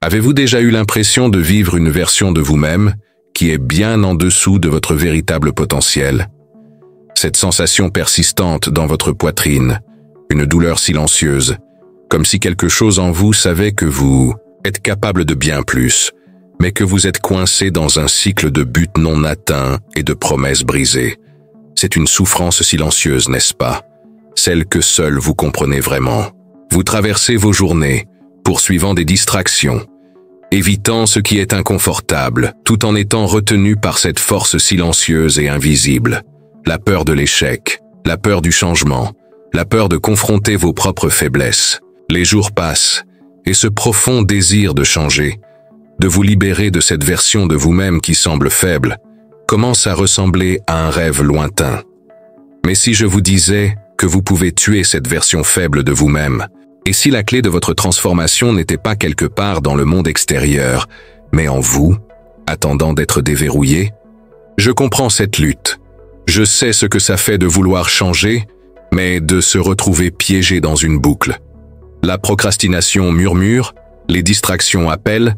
Avez-vous déjà eu l'impression de vivre une version de vous-même qui est bien en dessous de votre véritable potentiel? Cette sensation persistante dans votre poitrine, une douleur silencieuse, comme si quelque chose en vous savait que vous êtes capable de bien plus, mais que vous êtes coincé dans un cycle de buts non atteints et de promesses brisées. C'est une souffrance silencieuse, n'est-ce pas? Celle que seul vous comprenez vraiment. Vous traversez vos journées, poursuivant des distractions, évitant ce qui est inconfortable, tout en étant retenu par cette force silencieuse et invisible. La peur de l'échec, la peur du changement, la peur de confronter vos propres faiblesses. Les jours passent, et ce profond désir de changer, de vous libérer de cette version de vous-même qui semble faible, commence à ressembler à un rêve lointain. Mais si je vous disais que vous pouvez tuer cette version faible de vous-même, et si la clé de votre transformation n'était pas quelque part dans le monde extérieur, mais en vous, attendant d'être déverrouillé? Je comprends cette lutte. Je sais ce que ça fait de vouloir changer, mais de se retrouver piégé dans une boucle. La procrastination murmure, les distractions appellent,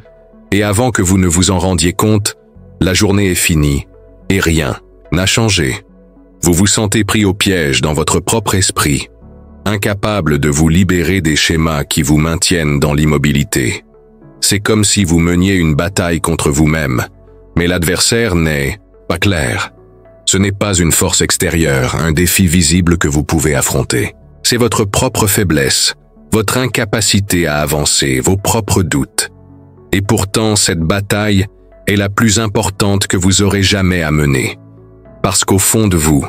et avant que vous ne vous en rendiez compte, la journée est finie, et rien n'a changé. Vous vous sentez pris au piège dans votre propre esprit, incapable de vous libérer des schémas qui vous maintiennent dans l'immobilité. C'est comme si vous meniez une bataille contre vous-même, mais l'adversaire n'est pas clair. Ce n'est pas une force extérieure, un défi visible que vous pouvez affronter. C'est votre propre faiblesse, votre incapacité à avancer, vos propres doutes. Et pourtant, cette bataille est la plus importante que vous aurez jamais à mener. Parce qu'au fond de vous,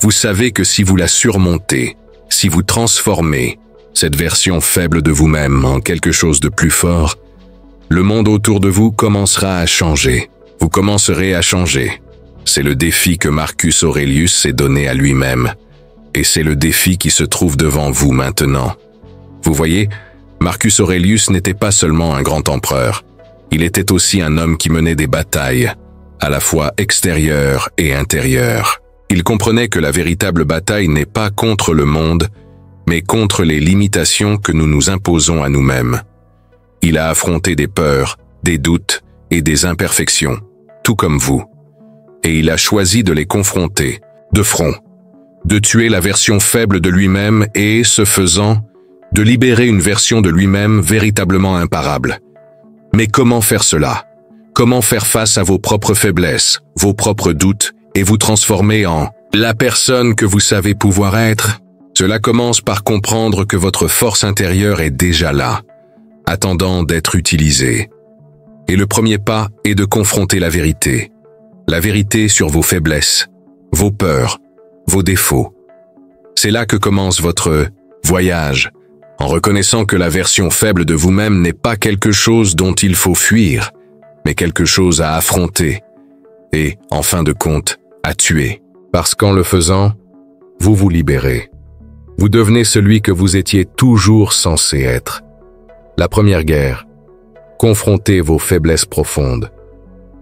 vous savez que si vous la surmontez, si vous transformez cette version faible de vous-même en quelque chose de plus fort, le monde autour de vous commencera à changer. Vous commencerez à changer. C'est le défi que Marcus Aurelius s'est donné à lui-même. Et c'est le défi qui se trouve devant vous maintenant. Vous voyez, Marcus Aurelius n'était pas seulement un grand empereur. Il était aussi un homme qui menait des batailles, à la fois extérieures et intérieures. Il comprenait que la véritable bataille n'est pas contre le monde, mais contre les limitations que nous nous imposons à nous-mêmes. Il a affronté des peurs, des doutes et des imperfections, tout comme vous. Et il a choisi de les confronter, de front, de tuer la version faible de lui-même et, ce faisant, de libérer une version de lui-même véritablement imparable. Mais comment faire cela? Comment faire face à vos propres faiblesses, vos propres doutes, et vous transformer en la personne que vous savez pouvoir être? Cela commence par comprendre que votre force intérieure est déjà là, attendant d'être utilisée. Et le premier pas est de confronter la vérité sur vos faiblesses, vos peurs, vos défauts. C'est là que commence votre voyage, en reconnaissant que la version faible de vous-même n'est pas quelque chose dont il faut fuir, mais quelque chose à affronter et, en fin de compte, à tuer. Parce qu'en le faisant, vous vous libérez. Vous devenez celui que vous étiez toujours censé être. La première guerre. Confrontez vos faiblesses profondes.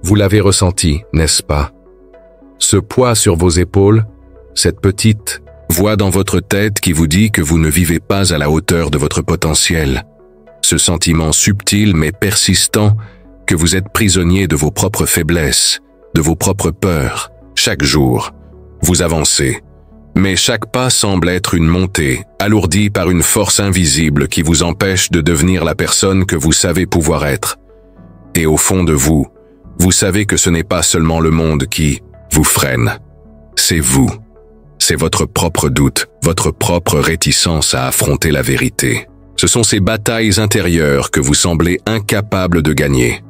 Vous l'avez ressenti, n'est-ce pas? Ce poids sur vos épaules, cette petite voix dans votre tête qui vous dit que vous ne vivez pas à la hauteur de votre potentiel. Ce sentiment subtil mais persistant que vous êtes prisonnier de vos propres faiblesses, de vos propres peurs. Chaque jour, vous avancez. Mais chaque pas semble être une montée, alourdie par une force invisible qui vous empêche de devenir la personne que vous savez pouvoir être. Et au fond de vous, vous savez que ce n'est pas seulement le monde qui vous freine. C'est vous. C'est votre propre doute, votre propre réticence à affronter la vérité. Ce sont ces batailles intérieures que vous semblez incapable de gagner.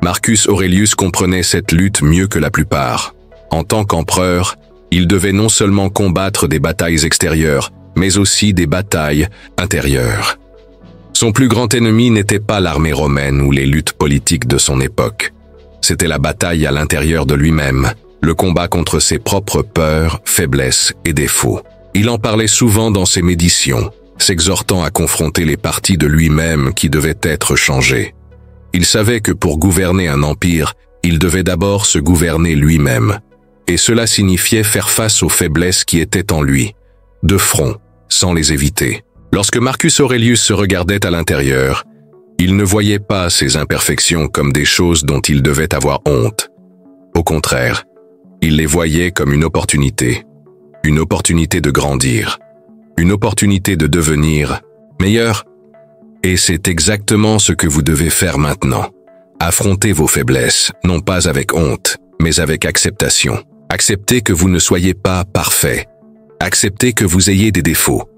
Marcus Aurelius comprenait cette lutte mieux que la plupart. En tant qu'empereur, il devait non seulement combattre des batailles extérieures, mais aussi des batailles intérieures. Son plus grand ennemi n'était pas l'armée romaine ou les luttes politiques de son époque. C'était la bataille à l'intérieur de lui-même, le combat contre ses propres peurs, faiblesses et défauts. Il en parlait souvent dans ses méditions, s'exhortant à confronter les parties de lui-même qui devaient être changées. Il savait que pour gouverner un empire, il devait d'abord se gouverner lui-même. Et cela signifiait faire face aux faiblesses qui étaient en lui, de front, sans les éviter. Lorsque Marcus Aurelius se regardait à l'intérieur, Il ne voyait pas ces imperfections comme des choses dont il devait avoir honte. Au contraire, il les voyait comme une opportunité de grandir, une opportunité de devenir meilleur. Et c'est exactement ce que vous devez faire maintenant. Affrontez vos faiblesses, non pas avec honte, mais avec acceptation. Acceptez que vous ne soyez pas parfait. Acceptez que vous ayez des défauts.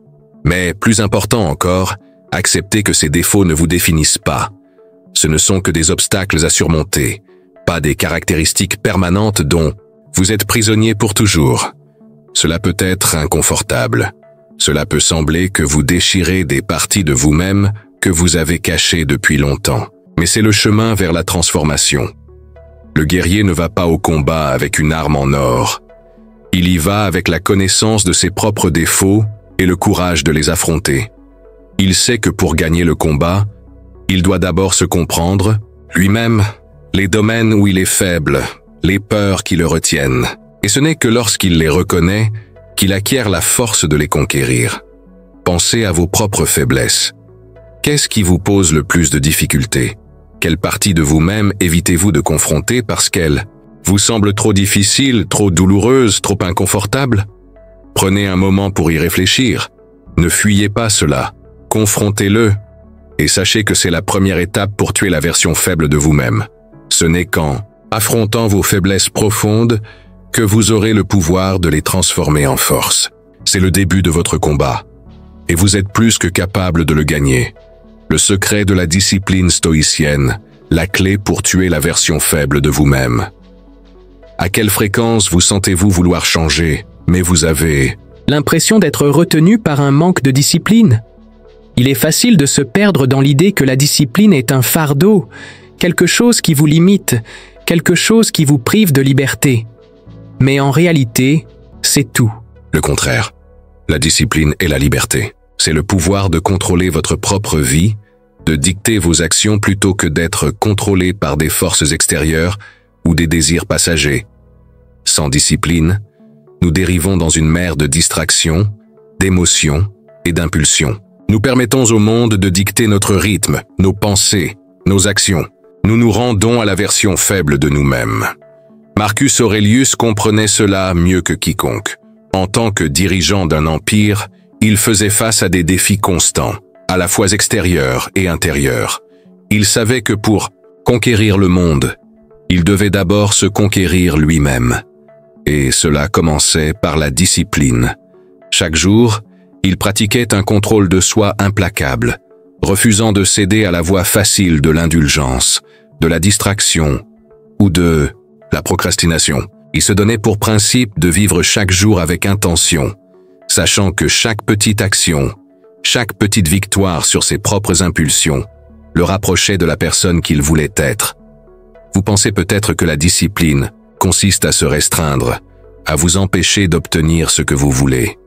Mais plus important encore, acceptez que ces défauts ne vous définissent pas. Ce ne sont que des obstacles à surmonter, pas des caractéristiques permanentes dont vous êtes prisonnier pour toujours. Cela peut être inconfortable. Cela peut sembler que vous déchirez des parties de vous-même que vous avez cachées depuis longtemps. Mais c'est le chemin vers la transformation. Le guerrier ne va pas au combat avec une arme en or. Il y va avec la connaissance de ses propres défauts et le courage de les affronter. Il sait que pour gagner le combat, il doit d'abord se comprendre, lui-même, les domaines où il est faible, les peurs qui le retiennent. Et ce n'est que lorsqu'il les reconnaît qu'il acquiert la force de les conquérir. Pensez à vos propres faiblesses. Qu'est-ce qui vous pose le plus de difficultés? Quelle partie de vous-même évitez-vous de confronter parce qu'elle vous semble trop difficile, trop douloureuse, trop inconfortable? Prenez un moment pour y réfléchir. Ne fuyez pas cela. Confrontez-le. Et sachez que c'est la première étape pour tuer la version faible de vous-même. Ce n'est qu'en affrontant vos faiblesses profondes que vous aurez le pouvoir de les transformer en force. C'est le début de votre combat. Et vous êtes plus que capable de le gagner. Le secret de la discipline stoïcienne, la clé pour tuer la version faible de vous-même. À quelle fréquence vous sentez-vous vouloir changer, mais vous avez l'impression d'être retenu par un manque de discipline? Il est facile de se perdre dans l'idée que la discipline est un fardeau, quelque chose qui vous limite, quelque chose qui vous prive de liberté. Mais en réalité, c'est tout. Le contraire. La discipline est la liberté. C'est le pouvoir de contrôler votre propre vie, de dicter vos actions plutôt que d'être contrôlé par des forces extérieures ou des désirs passagers. Sans discipline, nous dérivons dans une mer de distractions, d'émotions et d'impulsions. Nous permettons au monde de dicter notre rythme, nos pensées, nos actions. Nous nous rendons à la version faible de nous-mêmes. Marcus Aurelius comprenait cela mieux que quiconque. En tant que dirigeant d'un empire, il faisait face à des défis constants, à la fois extérieurs et intérieurs. Il savait que pour conquérir le monde, il devait d'abord se conquérir lui-même. Et cela commençait par la discipline. Chaque jour, il pratiquait un contrôle de soi implacable, refusant de céder à la voie facile de l'indulgence, de la distraction ou de la procrastination. Il se donnait pour principe de vivre chaque jour avec intention, sachant que chaque petite action, chaque petite victoire sur ses propres impulsions, le rapprochait de la personne qu'il voulait être. Vous pensez peut-être que la discipline consiste à se restreindre, à vous empêcher d'obtenir ce que vous voulez.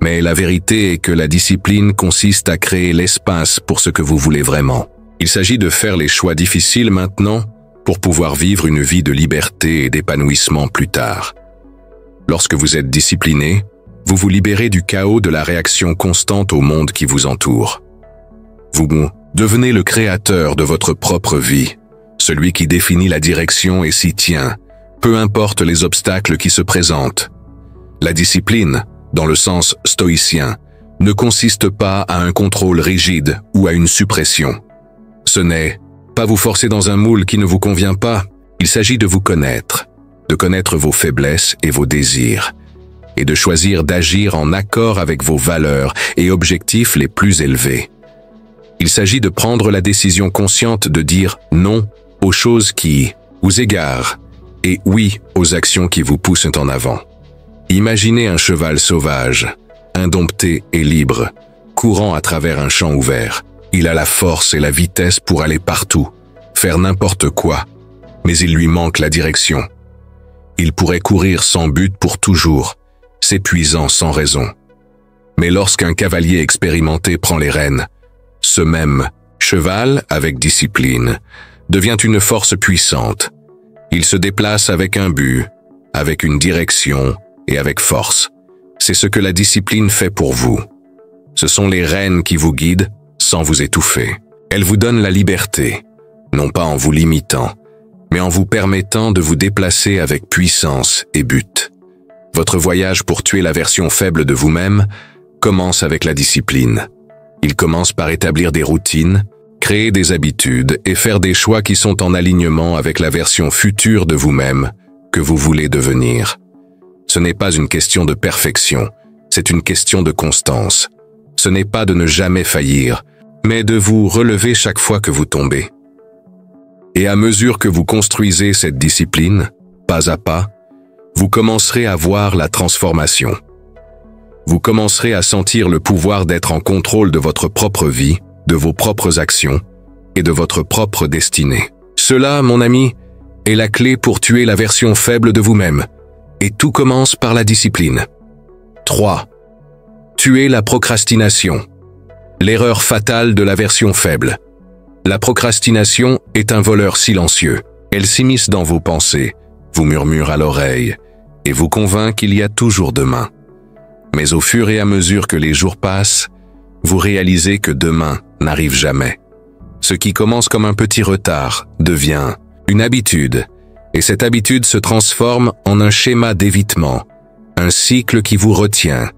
Mais la vérité est que la discipline consiste à créer l'espace pour ce que vous voulez vraiment. Il s'agit de faire les choix difficiles maintenant pour pouvoir vivre une vie de liberté et d'épanouissement plus tard. Lorsque vous êtes discipliné, vous vous libérez du chaos de la réaction constante au monde qui vous entoure. Vous devenez le créateur de votre propre vie, celui qui définit la direction et s'y tient, peu importe les obstacles qui se présentent. La discipline, dans le sens stoïcien, ne consiste pas à un contrôle rigide ou à une suppression. Ce n'est pas vous forcer dans un moule qui ne vous convient pas, il s'agit de vous connaître, de connaître vos faiblesses et vos désirs, et de choisir d'agir en accord avec vos valeurs et objectifs les plus élevés. Il s'agit de prendre la décision consciente de dire non aux choses qui vous égarent et oui aux actions qui vous poussent en avant. Imaginez un cheval sauvage, indompté et libre, courant à travers un champ ouvert. Il a la force et la vitesse pour aller partout, faire n'importe quoi, mais il lui manque la direction. Il pourrait courir sans but pour toujours, s'épuisant sans raison. Mais lorsqu'un cavalier expérimenté prend les rênes, ce même cheval, avec discipline, devient une force puissante. Il se déplace avec un but, avec une direction et avec force. C'est ce que la discipline fait pour vous. Ce sont les rênes qui vous guident sans vous étouffer. Elle vous donne la liberté, non pas en vous limitant, mais en vous permettant de vous déplacer avec puissance et but. Votre voyage pour tuer la version faible de vous-même commence avec la discipline. Il commence par établir des routines, créer des habitudes et faire des choix qui sont en alignement avec la version future de vous-même que vous voulez devenir. Ce n'est pas une question de perfection, c'est une question de constance. Ce n'est pas de ne jamais faillir, mais de vous relever chaque fois que vous tombez. Et à mesure que vous construisez cette discipline, pas à pas, vous commencerez à voir la transformation. Vous commencerez à sentir le pouvoir d'être en contrôle de votre propre vie, de vos propres actions et de votre propre destinée. Cela, mon ami, est la clé pour tuer la version faible de vous-même. Et tout commence par la discipline. 3. Tuer la procrastination. L'erreur fatale de la version faible. La procrastination est un voleur silencieux. Elle s'immisce dans vos pensées, vous murmure à l'oreille et vous convainc qu'il y a toujours demain. Mais au fur et à mesure que les jours passent, vous réalisez que demain n'arrive jamais. Ce qui commence comme un petit retard devient une habitude, et cette habitude se transforme en un schéma d'évitement, un cycle qui vous retient.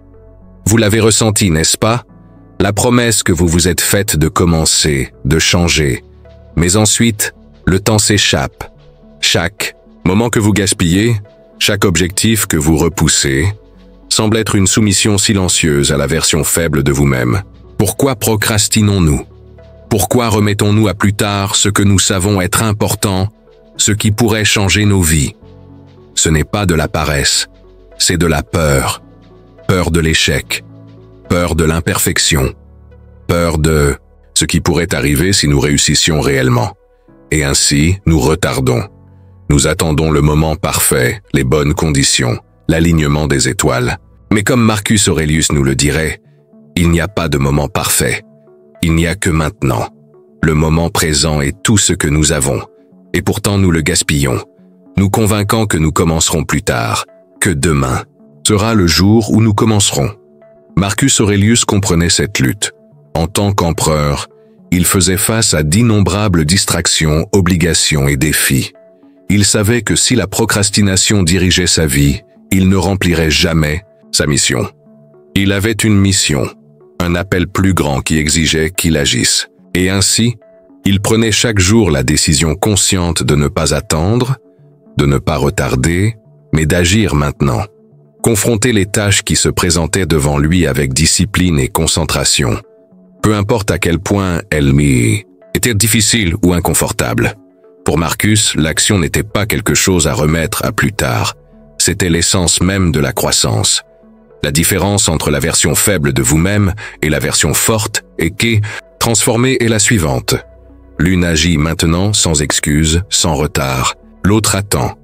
Vous l'avez ressenti, n'est-ce pas? La promesse que vous vous êtes faite de commencer, de changer. Mais ensuite, le temps s'échappe. Chaque moment que vous gaspillez, chaque objectif que vous repoussez, semble être une soumission silencieuse à la version faible de vous-même. Pourquoi procrastinons-nous? Pourquoi remettons-nous à plus tard ce que nous savons être important, ce qui pourrait changer nos vies? Ce n'est pas de la paresse, c'est de la peur. Peur de l'échec, peur de l'imperfection, peur de ce qui pourrait arriver si nous réussissions réellement. Et ainsi, nous retardons. Nous attendons le moment parfait, les bonnes conditions, l'alignement des étoiles. Mais comme Marcus Aurelius nous le dirait, il n'y a pas de moment parfait. Il n'y a que maintenant. Le moment présent est tout ce que nous avons. Et pourtant nous le gaspillons, nous convainquant que nous commencerons plus tard, que demain sera le jour où nous commencerons. Marcus Aurelius comprenait cette lutte. En tant qu'empereur, il faisait face à d'innombrables distractions, obligations et défis. Il savait que si la procrastination dirigeait sa vie, il ne remplirait jamais sa mission. Il avait une mission, un appel plus grand qui exigeait qu'il agisse. Et ainsi, il prenait chaque jour la décision consciente de ne pas attendre, de ne pas retarder, mais d'agir maintenant. Confronter les tâches qui se présentaient devant lui avec discipline et concentration, peu importe à quel point elles étaient difficiles ou inconfortables. Pour Marcus, l'action n'était pas quelque chose à remettre à plus tard, c'était l'essence même de la croissance. La différence entre la version faible de vous-même et la version forte et transformée est la suivante. L'une agit maintenant sans excuse, sans retard, l'autre attend.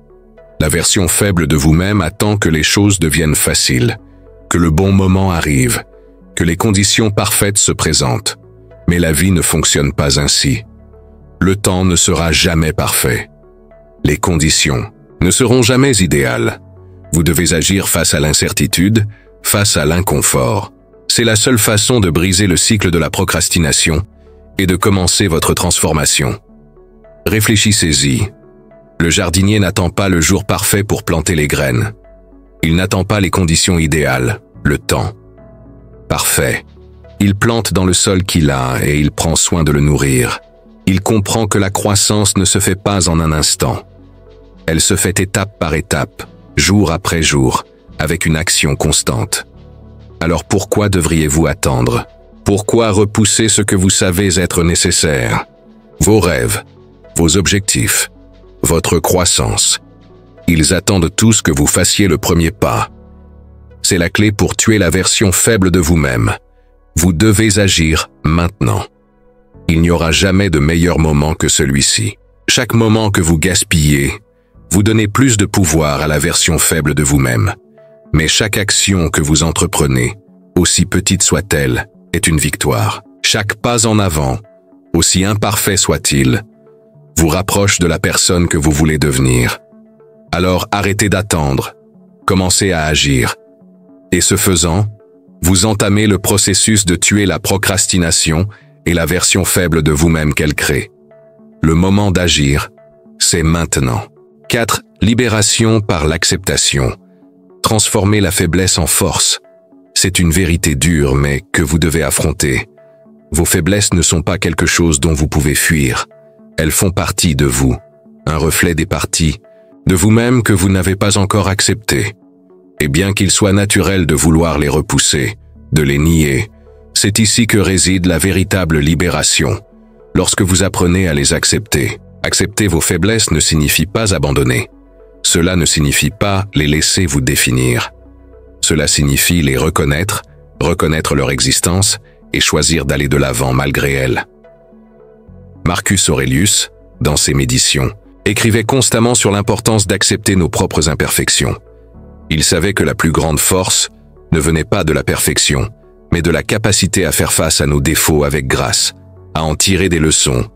La version faible de vous-même attend que les choses deviennent faciles, que le bon moment arrive, que les conditions parfaites se présentent. Mais la vie ne fonctionne pas ainsi. Le temps ne sera jamais parfait. Les conditions ne seront jamais idéales. Vous devez agir face à l'incertitude, face à l'inconfort. C'est la seule façon de briser le cycle de la procrastination et de commencer votre transformation. Réfléchissez-y. Le jardinier n'attend pas le jour parfait pour planter les graines. Il n'attend pas les conditions idéales, le temps. Parfait. Il plante dans le sol qu'il a et il prend soin de le nourrir. Il comprend que la croissance ne se fait pas en un instant. Elle se fait étape par étape, jour après jour, avec une action constante. Alors pourquoi devriez-vous attendre? Pourquoi repousser ce que vous savez être nécessaire? Vos rêves, vos objectifs, votre croissance. Ils attendent tous que vous fassiez le premier pas. C'est la clé pour tuer la version faible de vous-même. Vous devez agir maintenant. Il n'y aura jamais de meilleur moment que celui-ci. Chaque moment que vous gaspillez, vous donnez plus de pouvoir à la version faible de vous-même. Mais chaque action que vous entreprenez, aussi petite soit-elle, est une victoire. Chaque pas en avant, aussi imparfait soit-il, vous rapproche de la personne que vous voulez devenir. Alors arrêtez d'attendre, commencez à agir. Et ce faisant, vous entamez le processus de tuer la procrastination et la version faible de vous-même qu'elle crée. Le moment d'agir, c'est maintenant. 4. Libération par l'acceptation. Transformer la faiblesse en force. C'est une vérité dure, mais que vous devez affronter. Vos faiblesses ne sont pas quelque chose dont vous pouvez fuir. Elles font partie de vous, un reflet des parties de vous-même que vous n'avez pas encore acceptées. Et bien qu'il soit naturel de vouloir les repousser, de les nier, c'est ici que réside la véritable libération, lorsque vous apprenez à les accepter. Accepter vos faiblesses ne signifie pas abandonner. Cela ne signifie pas les laisser vous définir. Cela signifie les reconnaître, reconnaître leur existence et choisir d'aller de l'avant malgré elles. Marcus Aurelius, dans ses Méditions, écrivait constamment sur l'importance d'accepter nos propres imperfections. Il savait que la plus grande force ne venait pas de la perfection, mais de la capacité à faire face à nos défauts avec grâce, à en tirer des leçons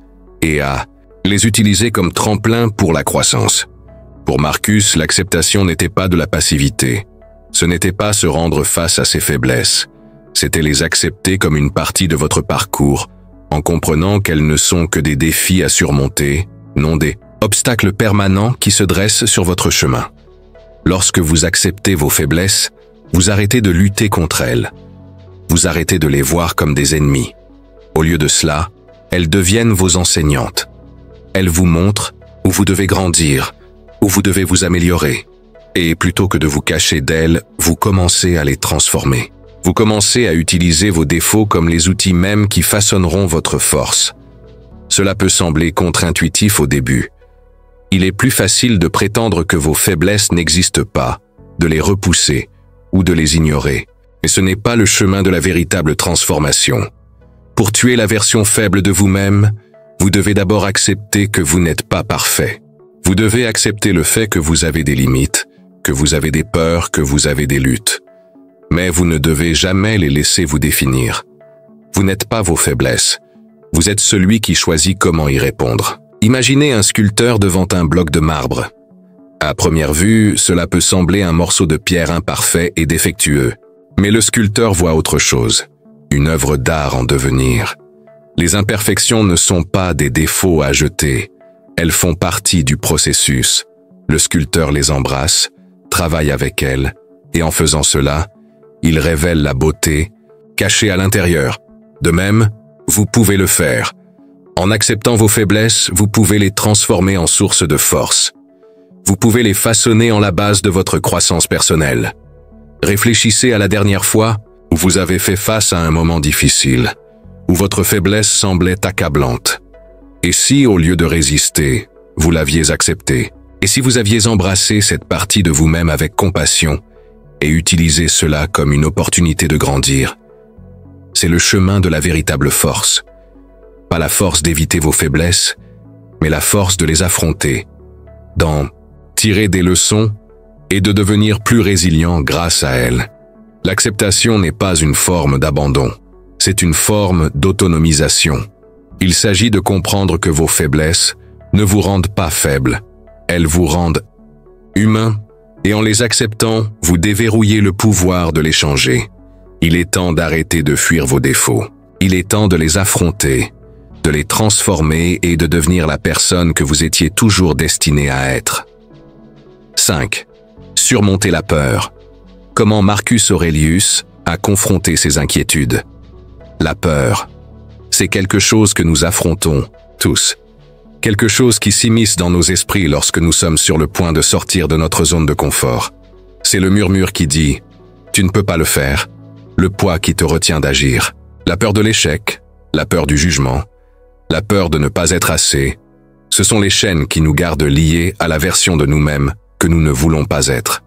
et à les utiliser comme tremplin pour la croissance. Pour Marcus, l'acceptation n'était pas de la passivité. Ce n'était pas se rendre face à ses faiblesses. C'était les accepter comme une partie de votre parcours, en comprenant qu'elles ne sont que des défis à surmonter, non des obstacles permanents qui se dressent sur votre chemin. Lorsque vous acceptez vos faiblesses, vous arrêtez de lutter contre elles. Vous arrêtez de les voir comme des ennemis. Au lieu de cela, elles deviennent vos enseignantes. Elles vous montrent où vous devez grandir, où vous devez vous améliorer. Et plutôt que de vous cacher d'elles, vous commencez à les transformer. Vous commencez à utiliser vos défauts comme les outils mêmes qui façonneront votre force. Cela peut sembler contre-intuitif au début. Il est plus facile de prétendre que vos faiblesses n'existent pas, de les repousser ou de les ignorer. Mais ce n'est pas le chemin de la véritable transformation. Pour tuer la version faible de vous-même, vous devez d'abord accepter que vous n'êtes pas parfait. Vous devez accepter le fait que vous avez des limites, que vous avez des peurs, que vous avez des luttes. Mais vous ne devez jamais les laisser vous définir. Vous n'êtes pas vos faiblesses. Vous êtes celui qui choisit comment y répondre. Imaginez un sculpteur devant un bloc de marbre. À première vue, cela peut sembler un morceau de pierre imparfait et défectueux. Mais le sculpteur voit autre chose, une œuvre d'art en devenir. Les imperfections ne sont pas des défauts à jeter, elles font partie du processus. Le sculpteur les embrasse, travaille avec elles, et en faisant cela, il révèle la beauté cachée à l'intérieur. De même, vous pouvez le faire. En acceptant vos faiblesses, vous pouvez les transformer en source de force. Vous pouvez les façonner en la base de votre croissance personnelle. Réfléchissez à la dernière fois où vous avez fait face à un moment difficile, où votre faiblesse semblait accablante. Et si, au lieu de résister, vous l'aviez acceptée? Et si vous aviez embrassé cette partie de vous-même avec compassion et utilisé cela comme une opportunité de grandir? C'est le chemin de la véritable force. Pas la force d'éviter vos faiblesses, mais la force de les affronter, d'en tirer des leçons et de devenir plus résilient grâce à elles. L'acceptation n'est pas une forme d'abandon, c'est une forme d'autonomisation. Il s'agit de comprendre que vos faiblesses ne vous rendent pas faibles, elles vous rendent humains, et en les acceptant, vous déverrouillez le pouvoir de les changer. Il est temps d'arrêter de fuir vos défauts. Il est temps de les affronter, de les transformer et de devenir la personne que vous étiez toujours destiné à être. 5. Surmonter la peur. Comment Marcus Aurelius a confronté ses inquiétudes. La peur, c'est quelque chose que nous affrontons, tous. Quelque chose qui s'immisce dans nos esprits lorsque nous sommes sur le point de sortir de notre zone de confort. C'est le murmure qui dit « Tu ne peux pas le faire », le poids qui te retient d'agir, la peur de l'échec, la peur du jugement, la peur de ne pas être assez. Ce sont les chaînes qui nous gardent liés à la version de nous-mêmes que nous ne voulons pas être.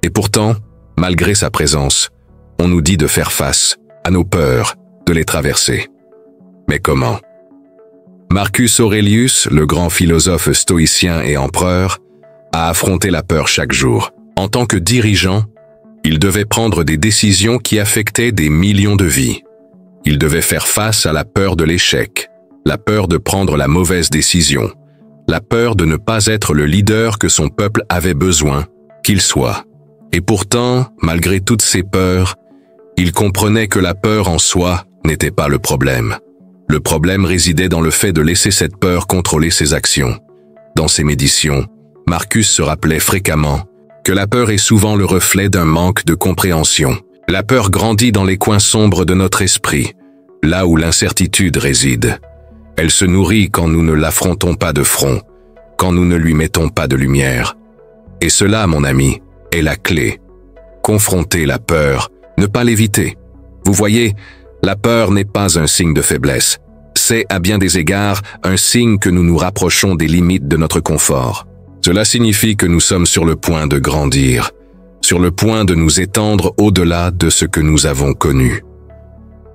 Et pourtant, malgré sa présence, on nous dit de faire face à nos peurs, de les traverser. Mais comment? Marcus Aurelius, le grand philosophe stoïcien et empereur, a affronté la peur chaque jour. En tant que dirigeant, il devait prendre des décisions qui affectaient des millions de vies. Il devait faire face à la peur de l'échec, la peur de prendre la mauvaise décision, la peur de ne pas être le leader que son peuple avait besoin qu'il soit. Et pourtant, malgré toutes ces peurs, il comprenait que la peur en soi n'était pas le problème. Le problème résidait dans le fait de laisser cette peur contrôler ses actions. Dans ses méditions, Marcus se rappelait fréquemment que la peur est souvent le reflet d'un manque de compréhension. La peur grandit dans les coins sombres de notre esprit, là où l'incertitude réside. Elle se nourrit quand nous ne l'affrontons pas de front, quand nous ne lui mettons pas de lumière. Et cela, mon ami, est la clé. Confronter la peur, ne pas l'éviter. Vous voyez, la peur n'est pas un signe de faiblesse. C'est, à bien des égards, un signe que nous nous rapprochons des limites de notre confort. Cela signifie que nous sommes sur le point de grandir, sur le point de nous étendre au-delà de ce que nous avons connu.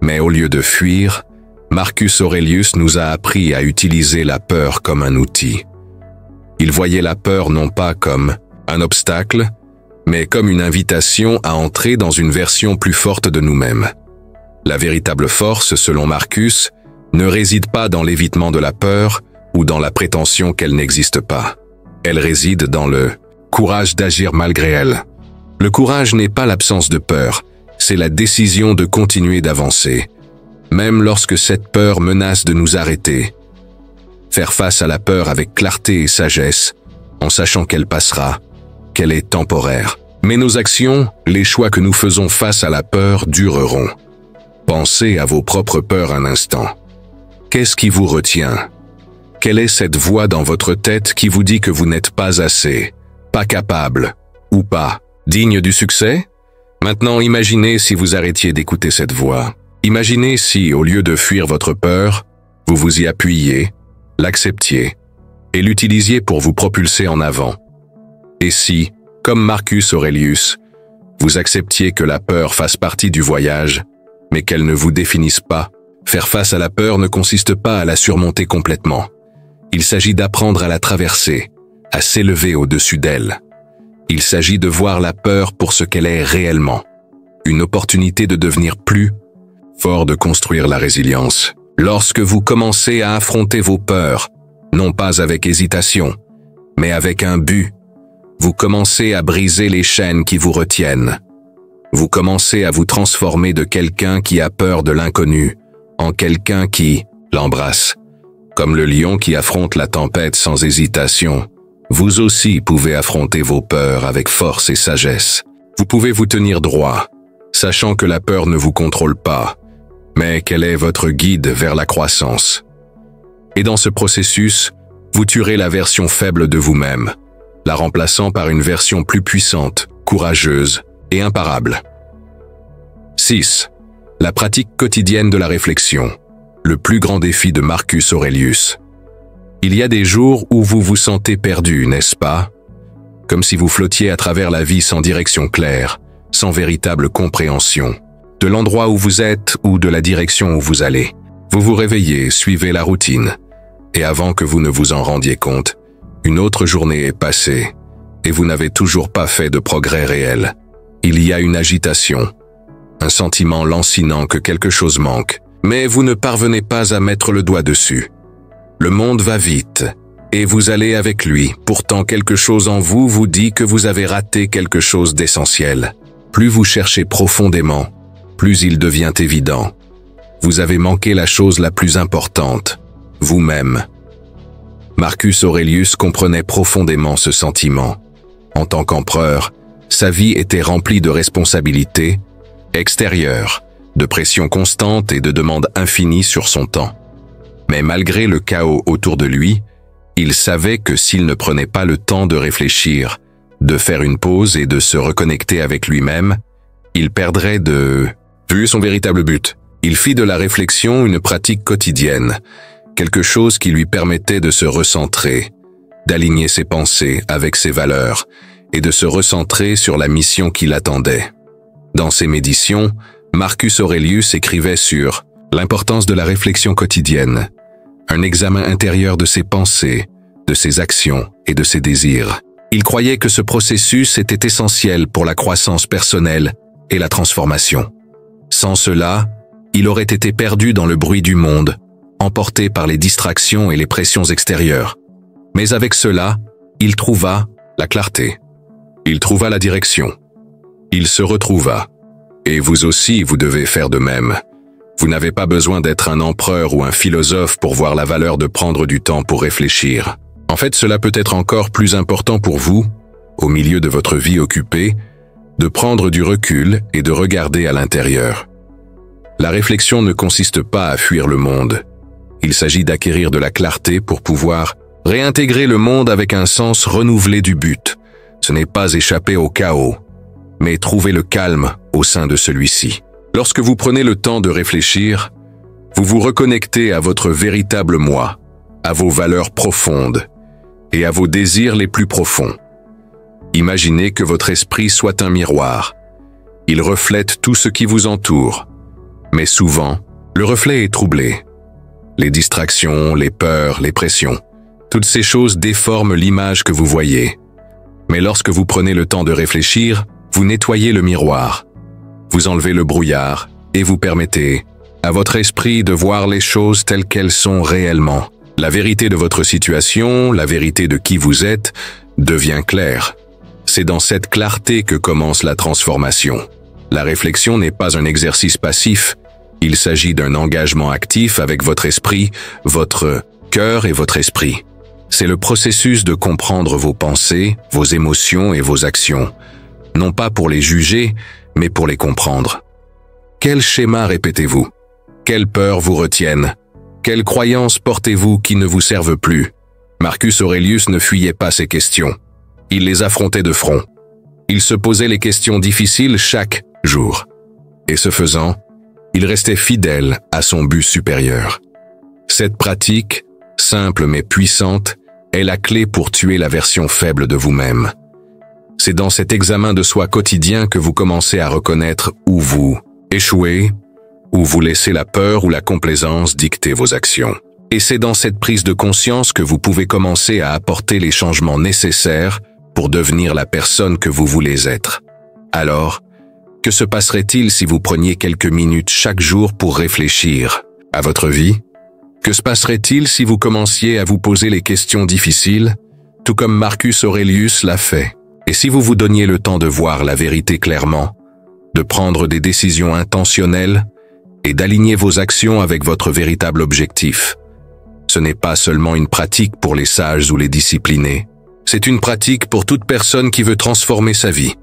Mais au lieu de fuir, Marcus Aurelius nous a appris à utiliser la peur comme un outil. Il voyait la peur non pas comme un obstacle, mais comme une invitation à entrer dans une version plus forte de nous-mêmes. La véritable force, selon Marcus, ne réside pas dans l'évitement de la peur ou dans la prétention qu'elle n'existe pas. Elle réside dans le courage d'agir malgré elle. Le courage n'est pas l'absence de peur, c'est la décision de continuer d'avancer, même lorsque cette peur menace de nous arrêter. Faire face à la peur avec clarté et sagesse, en sachant qu'elle passera, qu'elle est temporaire. Mais nos actions, les choix que nous faisons face à la peur dureront. Pensez à vos propres peurs un instant. Qu'est-ce qui vous retient? Quelle est cette voix dans votre tête qui vous dit que vous n'êtes pas assez, pas capable, ou pas digne du succès? Maintenant, imaginez si vous arrêtiez d'écouter cette voix. Imaginez si, au lieu de fuir votre peur, vous vous y appuyiez, l'acceptiez, et l'utilisiez pour vous propulser en avant. Et si, comme Marcus Aurelius, vous acceptiez que la peur fasse partie du voyage, mais qu'elle ne vous définisse pas? Faire face à la peur ne consiste pas à la surmonter complètement. Il s'agit d'apprendre à la traverser, à s'élever au-dessus d'elle. Il s'agit de voir la peur pour ce qu'elle est réellement. Une opportunité de devenir plus fort, de construire la résilience. Lorsque vous commencez à affronter vos peurs, non pas avec hésitation, mais avec un but, vous commencez à briser les chaînes qui vous retiennent. Vous commencez à vous transformer de quelqu'un qui a peur de l'inconnu en quelqu'un qui l'embrasse. Comme le lion qui affronte la tempête sans hésitation, vous aussi pouvez affronter vos peurs avec force et sagesse. Vous pouvez vous tenir droit, sachant que la peur ne vous contrôle pas, mais qu'elle est votre guide vers la croissance. Et dans ce processus, vous tuerez la version faible de vous-même, la remplaçant par une version plus puissante, courageuse et imparable. 6. La pratique quotidienne de la réflexion, le plus grand défi de Marcus Aurelius. Il y a des jours où vous vous sentez perdu, n'est-ce pas? Comme si vous flottiez à travers la vie sans direction claire, sans véritable compréhension, de l'endroit où vous êtes ou de la direction où vous allez. Vous vous réveillez, suivez la routine, et avant que vous ne vous en rendiez compte, une autre journée est passée, et vous n'avez toujours pas fait de progrès réel. Il y a une agitation, un sentiment lancinant que quelque chose manque, mais vous ne parvenez pas à mettre le doigt dessus. Le monde va vite, et vous allez avec lui. Pourtant, quelque chose en vous vous dit que vous avez raté quelque chose d'essentiel. Plus vous cherchez profondément, plus il devient évident. Vous avez manqué la chose la plus importante, vous-même. Marcus Aurelius comprenait profondément ce sentiment. En tant qu'empereur, sa vie était remplie de responsabilités extérieures, de pression constante et de demandes infinies sur son temps. Mais malgré le chaos autour de lui, il savait que s'il ne prenait pas le temps de réfléchir, de faire une pause et de se reconnecter avec lui-même, il perdrait de vue son véritable but. Il fit de la réflexion une pratique quotidienne, quelque chose qui lui permettait de se recentrer, d'aligner ses pensées avec ses valeurs et de se recentrer sur la mission qui l'attendait. Dans ses méditions, Marcus Aurelius écrivait sur l'importance de la réflexion quotidienne, un examen intérieur de ses pensées, de ses actions et de ses désirs. Il croyait que ce processus était essentiel pour la croissance personnelle et la transformation. Sans cela, il aurait été perdu dans le bruit du monde, emporté par les distractions et les pressions extérieures. Mais avec cela, il trouva la clarté. Il trouva la direction. Il se retrouva. Et vous aussi, vous devez faire de même. Vous n'avez pas besoin d'être un empereur ou un philosophe pour voir la valeur de prendre du temps pour réfléchir. En fait, cela peut être encore plus important pour vous, au milieu de votre vie occupée, de prendre du recul et de regarder à l'intérieur. La réflexion ne consiste pas à fuir le monde. Il s'agit d'acquérir de la clarté pour pouvoir réintégrer le monde avec un sens renouvelé du but. Ce n'est pas échapper au chaos, mais trouver le calme au sein de celui-ci. Lorsque vous prenez le temps de réfléchir, vous vous reconnectez à votre véritable moi, à vos valeurs profondes et à vos désirs les plus profonds. Imaginez que votre esprit soit un miroir. Il reflète tout ce qui vous entoure. Mais souvent, le reflet est troublé. Les distractions, les peurs, les pressions, toutes ces choses déforment l'image que vous voyez. Mais lorsque vous prenez le temps de réfléchir, vous nettoyez le miroir. Vous enlevez le brouillard et vous permettez à votre esprit de voir les choses telles qu'elles sont réellement. La vérité de votre situation, la vérité de qui vous êtes, devient claire. C'est dans cette clarté que commence la transformation. La réflexion n'est pas un exercice passif, il s'agit d'un engagement actif avec votre esprit, votre cœur et votre esprit. C'est le processus de comprendre vos pensées, vos émotions et vos actions, non pas pour les juger, mais pour les comprendre. Quel schéma répétez-vous? Quelles peurs vous retiennent? Quelles croyances portez-vous qui ne vous servent plus? Marcus Aurelius ne fuyait pas ces questions. Il les affrontait de front. Il se posait les questions difficiles chaque jour. Et ce faisant, il restait fidèle à son but supérieur. Cette pratique, simple mais puissante, est la clé pour tuer la version faible de vous-même. C'est dans cet examen de soi quotidien que vous commencez à reconnaître où vous échouez, où vous laissez la peur ou la complaisance dicter vos actions. Et c'est dans cette prise de conscience que vous pouvez commencer à apporter les changements nécessaires pour devenir la personne que vous voulez être. Alors, que se passerait-il si vous preniez quelques minutes chaque jour pour réfléchir à votre vie? Que se passerait-il si vous commenciez à vous poser les questions difficiles, tout comme Marcus Aurelius l'a fait? Et si vous vous donniez le temps de voir la vérité clairement, de prendre des décisions intentionnelles et d'aligner vos actions avec votre véritable objectif? Ce n'est pas seulement une pratique pour les sages ou les disciplinés, c'est une pratique pour toute personne qui veut transformer sa vie.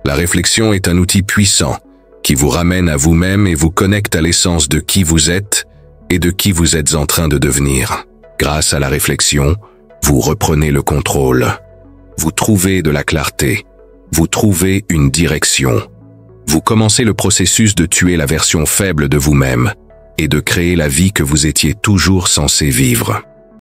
La réflexion est un outil puissant qui vous ramène à vous-même et vous connecte à l'essence de qui vous êtes et de qui vous êtes en train de devenir. Grâce à la réflexion, vous reprenez le contrôle. Vous trouvez de la clarté. Vous trouvez une direction. Vous commencez le processus de tuer la version faible de vous-même et de créer la vie que vous étiez toujours censé vivre.